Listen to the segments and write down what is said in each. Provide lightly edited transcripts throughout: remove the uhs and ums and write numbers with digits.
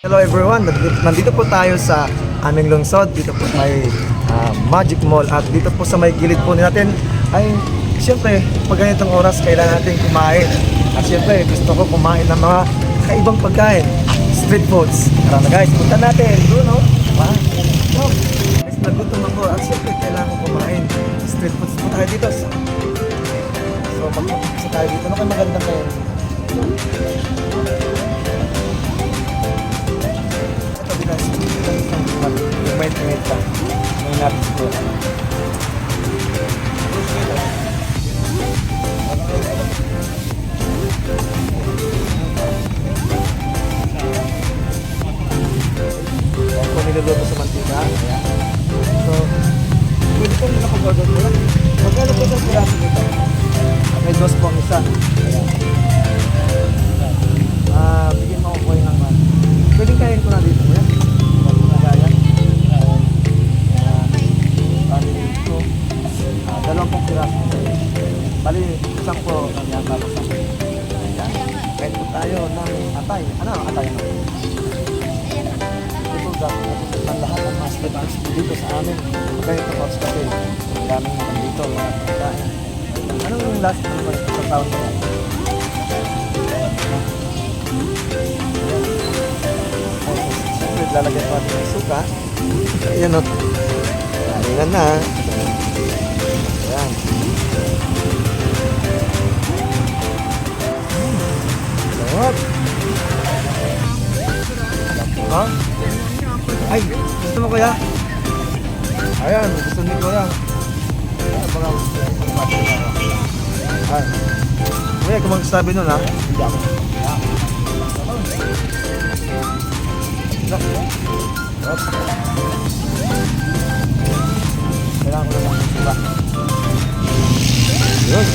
Hello everyone, nandito po tayo sa aming lungsod, dito po may Magic Mall at dito po sa may gilid po natin ay siyempre pag ganitong oras kailangan natin kumain at siyempre gusto ko kumain ng mga kaibang pagkain, street foods. Tara na guys, punta natin doon no? Guys, nagutom ako at siyempre kailangan ko kumain street foods po tayo dito so magpunta tayo dito, ano kayo magandang kayo? May tingin ka. May napis ko. Kung niluluto sa mantika. Ayan. So, pwede kong nakagagod mo lang. Magkano po sa piraso nito? May dos po ang isa. Ayan. Bigyan mo ako coin ng man. Pwede kain ko na dito. Ayan. Dalawang piraso. Bali, isang po yan, tapos isang. Ayan. Kahit po tayo ng atay. Ano ang atay na? Ito ang lahat ng mas advance dito sa amin. Kaya ito Pops Cafe. Ang daming nandito, mga pagkain. Anong yung last na naman sa taon na yan? Siyempre, lalagyan po natin ng suka. Ayan o. Ayan na. Ayan. Sarap. Ha? Ay, gusto mo kuya? Ayan, gusto ni kuya. Ayan, baka gusto mo. Ayan. Kuya, kung magsasabi nun ha? Hindi ako. Sarap. Kailangan ko lang ng suka. Yun.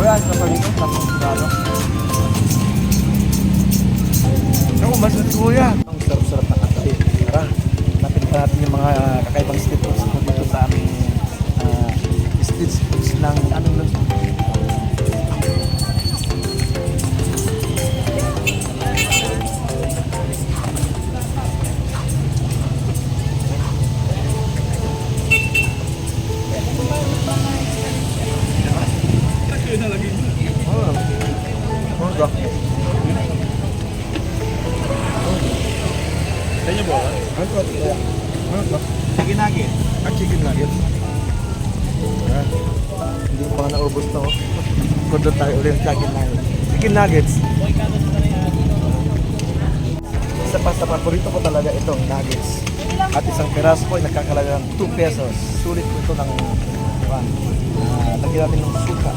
Kuya, sa palito, tapos sigaro. Naku, mas natin kuya. Ang sarap-sarap na katali. Tara, napinta natin yung mga kakaibang street foods dito sa aming street foods ng aming lungsod. Kanya ba? Chicken nugget. Chicken nuggets. Ayan. Hindi ko pa nga naubos na oh. Kundo tayo ulit ng chicken nuggets. Chicken nuggets. Isa pa sa paborito ko talaga itong nuggets. At isang peraso po ay nagkakalaga ng 2 pesos. Sulit po ito ng lagyan natin ng suka.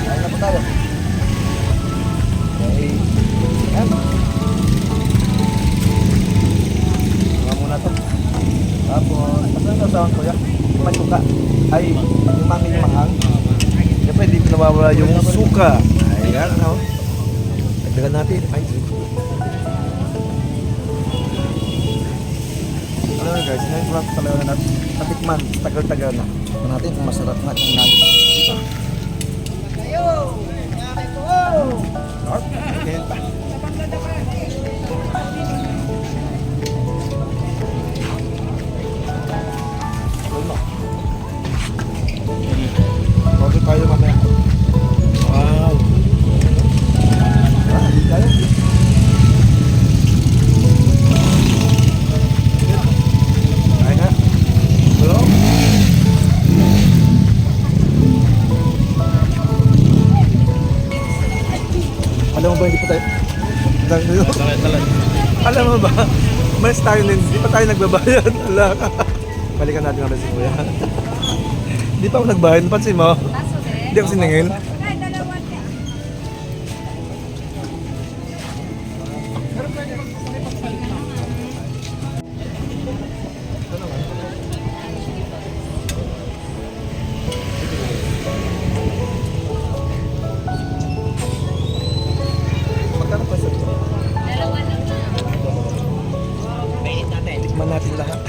Ayan na po tayo. Okay. Ayan. Mga muna ito. Tapos, pasang nasawan ko yan. May suka. Ay, yung mami yung mahang. Siyempre, hindi pinawawala yung suka. Ayan, no? Nagdagan natin. Ay, alam mo guys, ngayon ko lang talaga na natikman. Tagal-tagal na. Ito natin kung masarap na yung nuggets. Okay, pa. Okay tayo mamaya. Wow. Hindi tayo. Kaya nga. Hello? Alam mo ba hindi pa tayo? Alam mo ba? Mas tayo hindi pa tayo nagbabayad. Ala. Balikan natin ang resibo yan. Hindi pa ako nagbayad. Pansin mo? Hindi ako siningil. Magkano pa sa ito? Tikman natin lahat.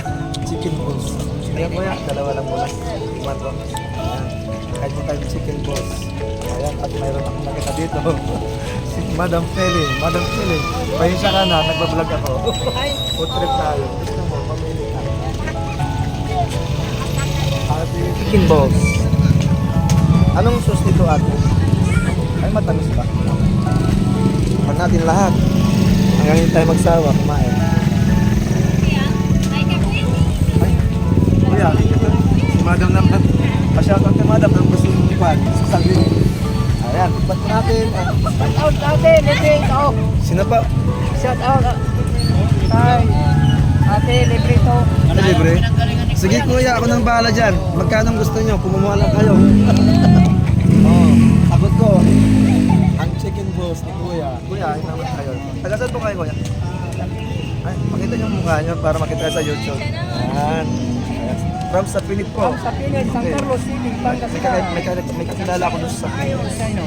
chicken balls. Ayan kuya, dalawa lang muna. Iman ko. Ayan. Kahit mo tayong chicken balls. Ayan, at mayroon akong nakita dito. Si Madam Feli. Madam Feli, pahinsya ka na, nagbablog ako. Food trip tayo. Gusto mo, pamili ka. Ate, chicken balls. Anong sauce nito ate? Ay, matamis ba? Pag natin lahat. Hanggang hindi tayo magsawa, kumain. Ay, kuya, si Madam naman. Pa-shoutout kay Madam ng gusto yung ipan. Sasabihin. Ayan, ipat natin. Shout out natin, libre ito. Sino pa? Shout out. Hi. Ate, libre ito. Ano libre? Sige kuya, ako nang bahala dyan. Magkano gusto nyo? Kumuha lang kayo. Oh, sagot ko. Ang chicken balls ni kuya. Kuya, ay naman kayo. Taga saan po kayo kuya? Ay, pakita nyo yung mukha nyo para makita kayo sa YouTube. Ayan. Ayan. From sa Pinit po. Ang sa Pinas, San Carlos City, Pangasinan. May kakilala ko doon sa Pinit. Sino?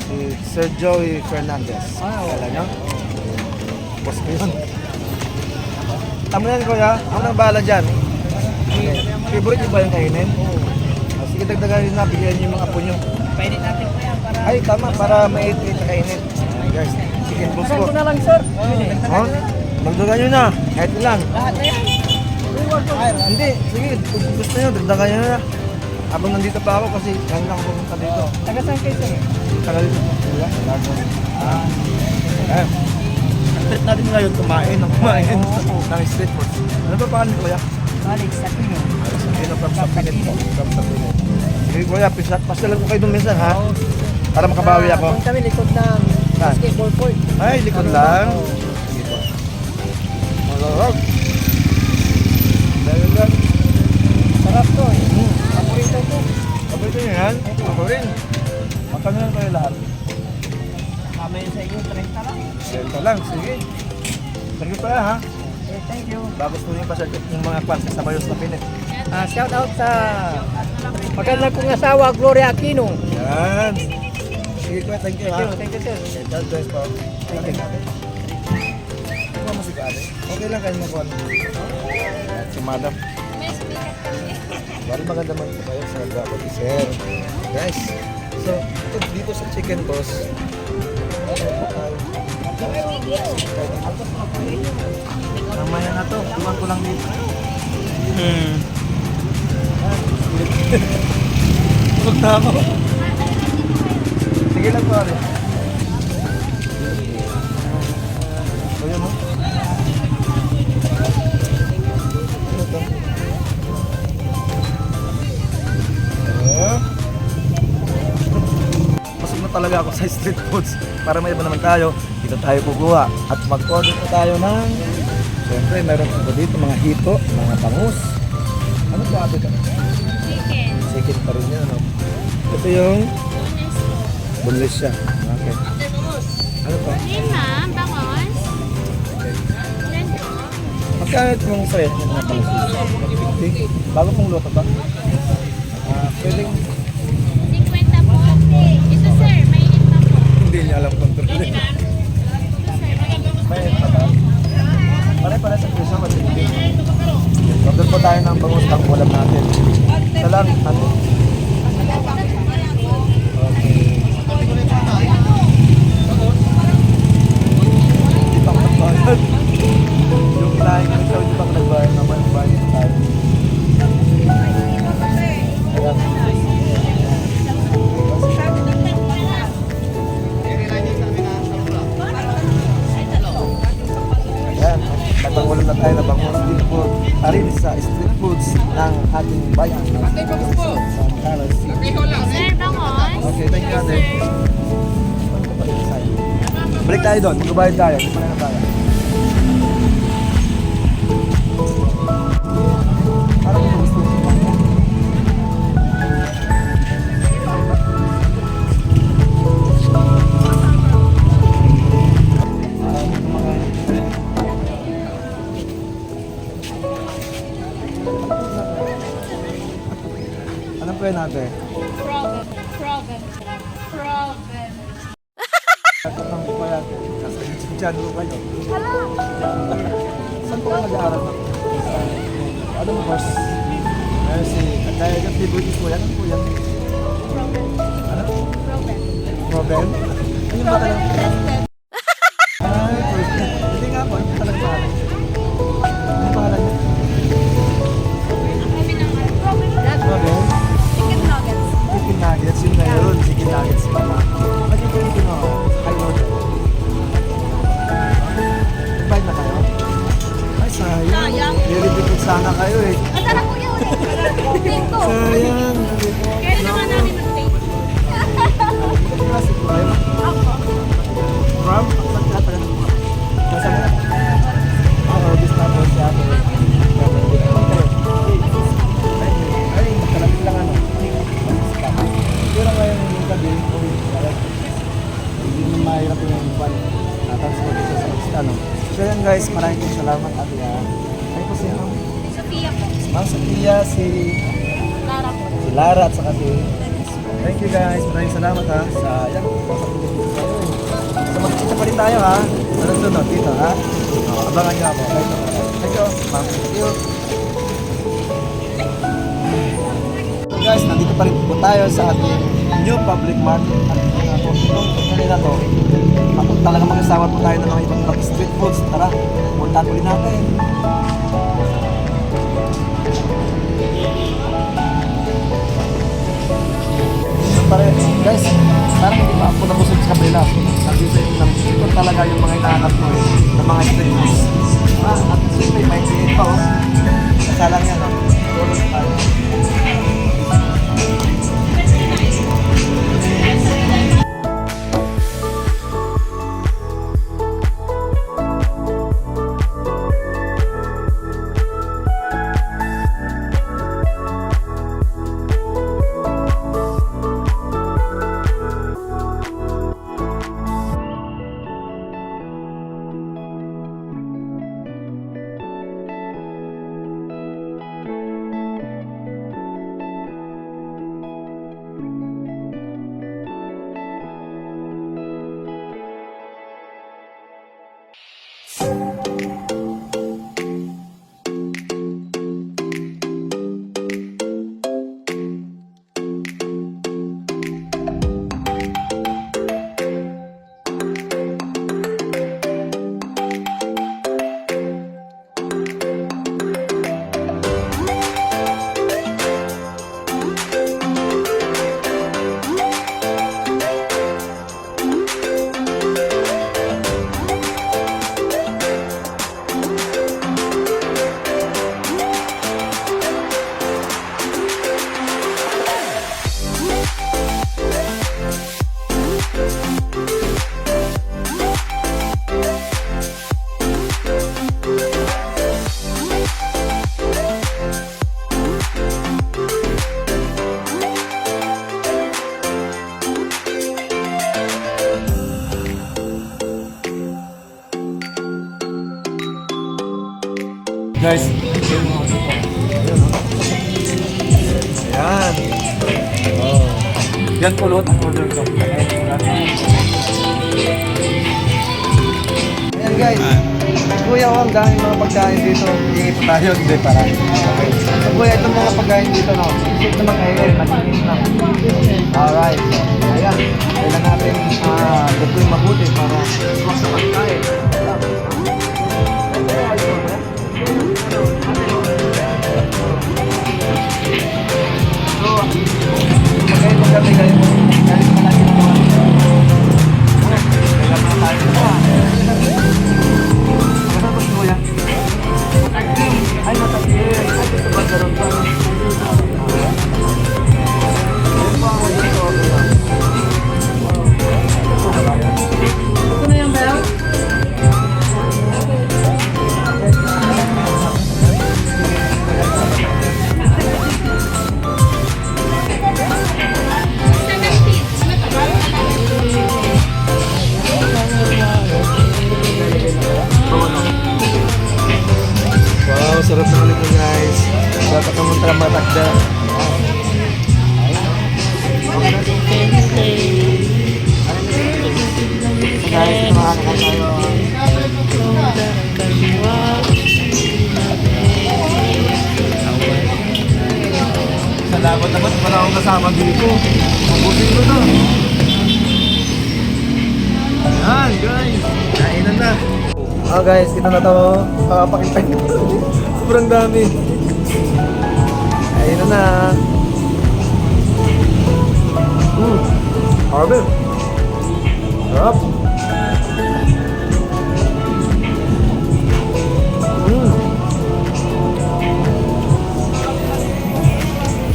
Si Sir Joey Fernandez. Kala nyo? Boss ko yun. Tama yan kuya, ako nang bahala dyan. Okay. Favorite nyo ba yung kainin? Sige, dagdagan nyo na, bigyan nyo yung mga apo nyo. Pwede natin po yan para... Ay, tama, para mait-mait na kainin. Ayan, guys, chicken balls Saan po. ko na lang, sir? Oh, dagdagan nyo na, kahit lang. Lahat na yan. Ay, hindi, sige, kung gusto nyo, dagdagan nyo na. Habang nandito pa ako kasi kanina ako pumunta dito. Taga saan kayo, sir? Tagal dito. Diba? Lago. Ayan. Ang trip natin ngayon, kumain ng kumain ng street food. Ano ba pangalan ko kuya? Balik sa Pino. Sino from Sapinet po? From Sapinet. Sige kuya, pasyalan ko kayo doon minsan ha? Para makabawi ako. Kung kami likod ng Saan? basketball court. Ay, likod lang. Sige po. Malawag. Dahil lang. Sarap to eh. Paborito ko. Paborito nyo yan? Ako rin. Magkano lang kayo lahat? Kamay sa inyo, 30 lang. Senta lang, sige. Sige pa ha? Okay, thank you. Bagos mo yung pasyal yung mga kwan sa Sabayos na Pinet. Shout out sa maganda kong asawa, Gloria Aquino. Yan. Sige kuya, thank you ha. Thank you, sir. Okay, God bless po. Thank you. Ano mo si ate? Okay lang kayo mag-call. Si madam. Bari maganda man po kayo sa Gabot Sir. Guys, so ito dito sa Chicken Boss. Mamaya na to, tuman ko lang dito. Huwag na ako. Sige lang po rin. Ayun mo. Ano to? Pasok na talaga ako sa street foods para may iba naman tayo. Dito tayo kukuha at mag-order na tayo ng siyempre meron po dito mga hito, mga bangus. Ano ba ate ka? Chicken. Chicken pa rin yan, no? Ito yung boneless siya. Okay. Ano pa? Yun ma'am, bangos. Okay. Yan po. Magkano itong sa'yo? Yung mga bangus? 50? Bago pong luto ba? Pwedeng 50 po. Ito sir, mainit na po. hindi niya alam kung tuloy. Ito sir, maganda po. May pa ba? Pare-pare sa presyo kasi hindi. Order po tayo ng bangus pang ulam natin. Isa lang, ano? Okay. Hindi pa ako nagbayad. Yung kinahin ko ikaw, hindi pa ako nagbayad naman. Bayad tayo. Ayan. Ayan. Nagpangulam na tayo na bangus dito po. Parin sa street foods ng ating bayan. Sa Carlos City. Sir, bangos. Okay, thank you ate. Balik tayo doon, magbabayad tayo. Magbabayad na tayo. Parang ito gusto ko. Ano po yun ate? Problem. Problem. Problem. Katang ko yan. Nasa YouTube channel ko kayo. Saan po ka nag-aaral na? Anong course? Ayun si kaya yung favorite po yan. Ano po yan? Ano? Problem? Ano yung bata lang? Ay, perfect. Hindi nga po, ano pa talaga pangalan? Ano pangalan niya? Problem? Chicken nuggets. Chicken nuggets, yun na yun. Chicken nuggets pala. Ano yung chicken nuggets? High order. Invite na kayo? Ay, sayang. Sayang. Nilibigod sana kayo eh. Masarap po yun. Pinto. Sayang. Kaya naman namin mag-taste. Klase po kayo? From? Saan ka taga? Nasa na? Orbis na po siya. Ay, makalapit lang ano. Pero ngayon yung gabi, hindi mo mahirap yung buwan. Tapos ko dito sa pista, no? So yan guys, maraming salamat at yan. Ay po siya, no? Sophia po. Ma'am Sophia, si Lara po. Lara at saka si... Thank you guys, maraming salamat ha. Sa yan, so magkita pa rin tayo ha. Sa sunod dito ha. Abangan niyo ako. Thank you, ma'am. Thank you. So guys, nandito pa rin po tayo sa ating new public market. At itong kanina to, ako talaga mag-asawa po tayo ng mga ibang mga street foods. Tara, puntahan ulit natin. So guys, parang hindi pa ako nabusog sa kabila. Nandito ito talaga yung mga hinahanap ko eh, ng mga street foods. At siyempre, may tingin pa oh. Kasalang yan oh. Tulog tayo. Guys, ayan. Oh. Yan po lahat ang order ko. Ayan guys, kuya ko ang daming mga pagkain dito. Hingi po tayo, hindi para. Okay. So kuya, itong mga pagkain dito, no? Isip na mag-air, malinis na. Alright. Ayan, kailan natin lutuin mabuti para mas sa pagkain. Pagkain mo kami kayo, galing pa natin ang mga kailan pa tayo ito Maganda ba siya yan? Ay, matagil. Ay, ito ba daron pa? Ayun pa ako dito. Ito na yan, Bel? dapat wala akong kasama dito. Mabusin ko to. Yan guys, kainan na. Guys, ito na to. Pakipay ko. Sobrang dami. Kainan na. Harvey. Sarap.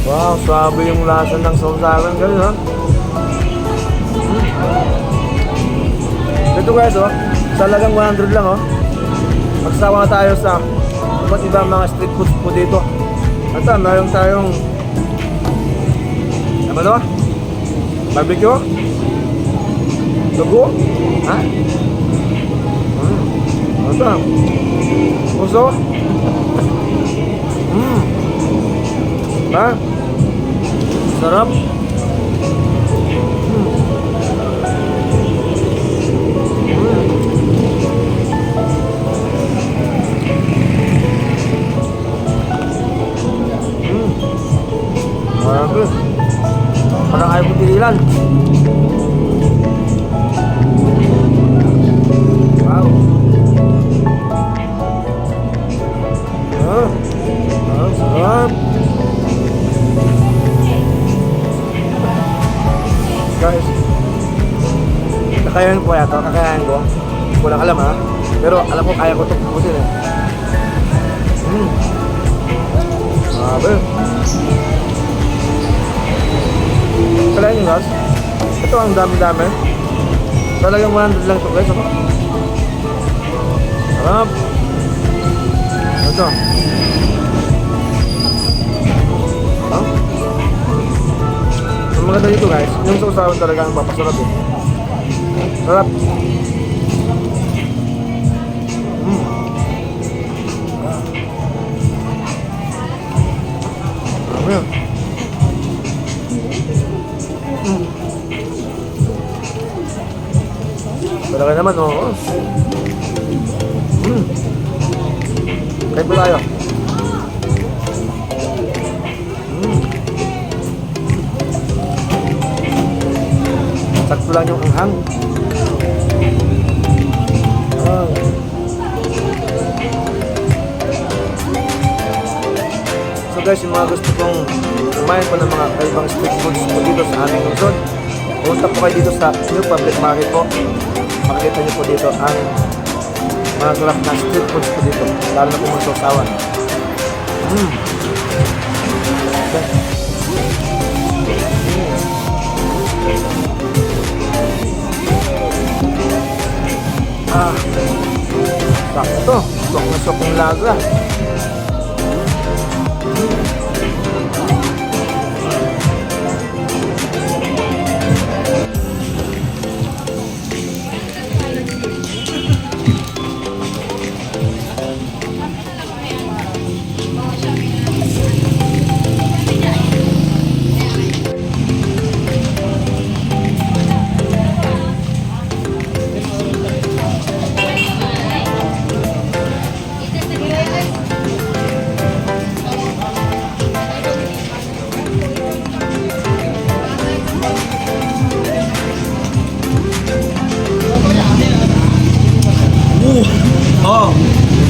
Wow, sabi yung lasa ng sausawan guys, ha? Ito guys, oh, talagang 100 lang, oh. Magsawa tayo sa iba't ibang mga street foods po dito. At mayroon tayong ano to? Barbecue? Dugo? Ha? Ano to? Puso? Ha? Sarap. Marami. Parang ayaw ko tinilan. Wow. Sarap. Guys, kakayanin ko kaya ito, kakayanin ko. Walang alam, ha, pero alam ko kaya ko ito pupusin, eh. Sabi. Kalahin nyo guys, ito ang dami-dami. Talagang 100 lang ito guys, ako. Sarap. Ito. Ang maganda dito guys, yung sausawan talaga ang papasarap, eh. Sarap. Ayan. Talaga naman, oo. Kain po tayo. Sakto lang yung anghang. So guys, yung mga gusto kong kumain po ng mga kaibang street foods po dito sa aming lungsod, pumunta po kayo dito sa New Public Market po. Makikita niyo po dito ang mga sarap na street foods po dito, lalo na po mga sausawan. Sakto, swak na swak yung lasa.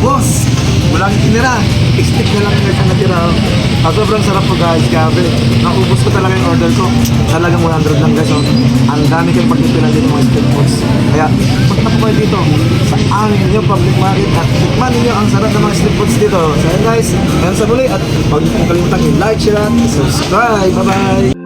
Boss, walang tinira. Stick na lang guys ang natira. Sobrang sarap po guys, grabe. Naubos ko talaga yung order ko. Talagang 100 lang guys. Ang dami kayong pagpipilan dito mga street foods. Kaya punta po kayo dito sa aming New Public Market at tikman ninyo ang sarap ng mga street foods dito. So guys, hanggang sa muli at huwag niyo pong kalimutan i-like, share, at subscribe. Bye bye!